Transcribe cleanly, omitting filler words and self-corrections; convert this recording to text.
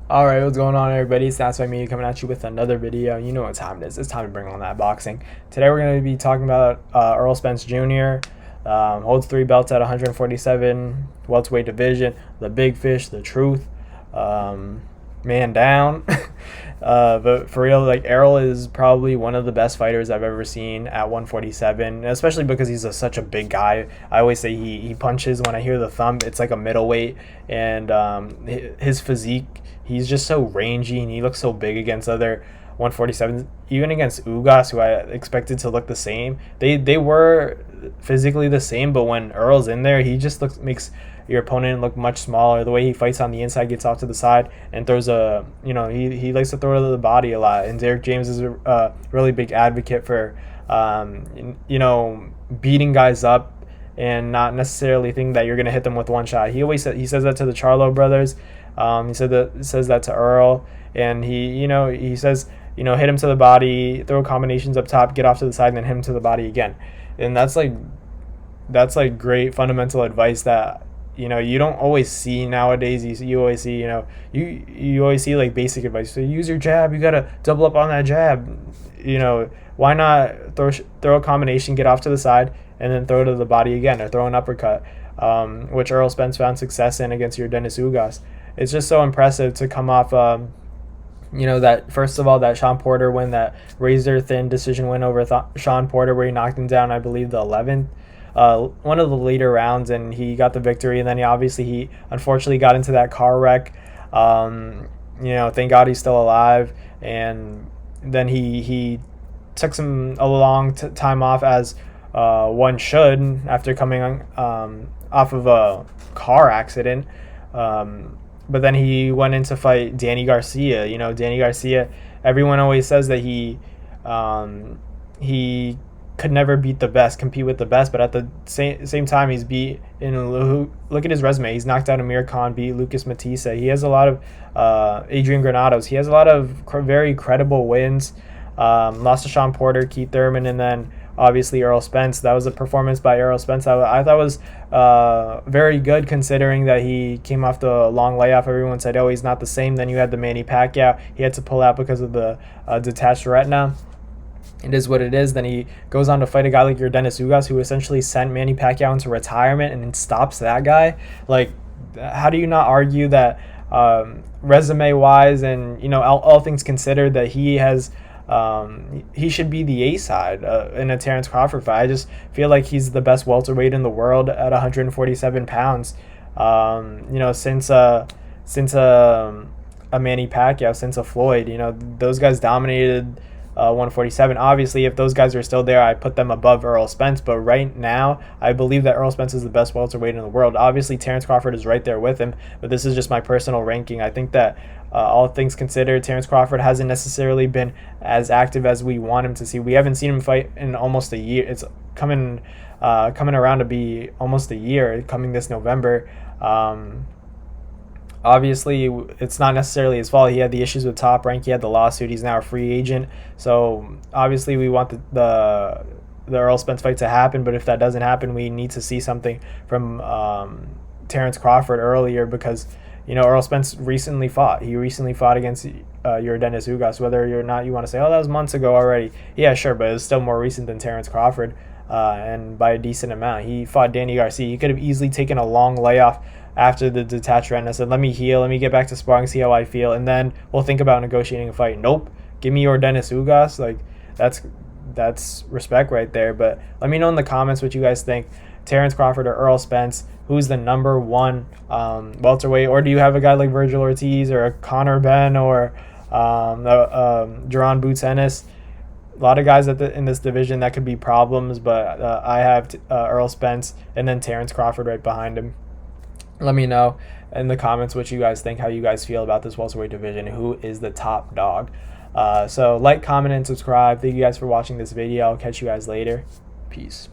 Alright, what's going on, everybody? It's That's Why Me coming at you with another video. You know what time it is. It's time to bring on that boxing. Today we're going to be talking about Errol Spence Jr. Holds 3 belts at 147 welterweight division. The big fish, the truth. Man down. But for real, like, Errol is probably one of the best fighters I've ever seen at 147, especially because he's such a big guy. I always say he punches. When I hear the thump, it's like a middleweight, and his physique, he's just so rangy, and he looks so big against other 147s, even against Lugos, who I expected to look the same. They were physically the same, but when Earl's in there, he just makes your opponent look much smaller. The way he fights on the inside, gets off to the side, and throws he likes to throw to the body a lot. And Derek James is a really big advocate for beating guys up and not necessarily think that you're going to hit them with one shot. He says that to the Charlo brothers. Says that to Earl, and he says, hit him to the body, throw combinations up top, get off to the side, and then hit him to the body again. And that's great fundamental advice that you don't always see nowadays. You always see you always see like basic advice. So use your jab. You gotta double up on that jab. Why not throw a combination, get off to the side, and then throw to the body again, or throw an uppercut, which Errol Spence found success in against your Dennis Lugos. It's just so impressive to come off, that first of all, that Shawn Porter win, that razor thin decision win over Shawn Porter, where he knocked him down, I believe, the 11th, one of the later rounds, and he got the victory. And then he unfortunately got into that car wreck. Thank God he's still alive. And then he took a long time off, as one should, after coming off of a car accident. But then he went in to fight Danny Garcia. Danny Garcia, everyone always says that he could never compete with the best. But at the same time, he's look at his resume. He's knocked out Amir Khan, beat Lucas Matissa. He has a lot of Adrian Granados. He has a lot of very credible wins. Lost to Shawn Porter, Keith Thurman, and then obviously Errol Spence. That was a performance by Errol Spence I thought was very good, considering that he came off the long layoff. Everyone said, oh, he's not the same. Then you had the Manny Pacquiao. He had to pull out because of the detached retina. It is what it is. Then he goes on to fight a guy like your Dennis Lugos, who essentially sent Manny Pacquiao into retirement, and then stops that guy. Like, how do you not argue that resume-wise and, all things considered, that he has he should be the A side in a Terence Crawford fight? I just feel like he's the best welterweight in the world at 147 pounds. Since a Manny Pacquiao, since a Floyd, those guys dominated 147. Obviously, if those guys are still there, I put them above Errol Spence. But right now, I believe that Errol Spence is the best welterweight in the world. Obviously, Terence Crawford is right there with him, but this is just my personal ranking. I think that all things considered, Terence Crawford hasn't necessarily been as active as we want him to see. We haven't seen him fight in almost a year. It's coming around to be almost a year, coming this November. Obviously, it's not necessarily his fault. He had the issues with Top Rank. He had the lawsuit. He's now a free agent. So obviously, we want the Errol Spence fight to happen. But if that doesn't happen, we need to see something from Terence Crawford earlier, because Errol Spence recently fought. He recently fought against your Dennis Lugos. Whether or not you want to say, oh, that was months ago already. Yeah, sure, but it's still more recent than Terence Crawford, and by a decent amount. He fought Danny Garcia. He could have easily taken a long layoff after the detached retina, said, let me heal, let me get back to sparring, see how I feel, and then we'll think about negotiating a fight. Nope. Give me your Dennis Lugos. Like, that's respect right there. But let me know in the comments what you guys think. Terence Crawford or Errol Spence? Who's the number one welterweight? Or do you have a guy like Virgil Ortiz or a Conor Benn or Jaron Boots Ennis? A lot of guys in this division that could be problems, but I have Errol Spence and then Terence Crawford right behind him. Let me know in the comments what you guys think, how you guys feel about this welterweight division. Who is the top dog? So like, comment, and subscribe. Thank you guys for watching this video. I'll catch you guys later. Peace.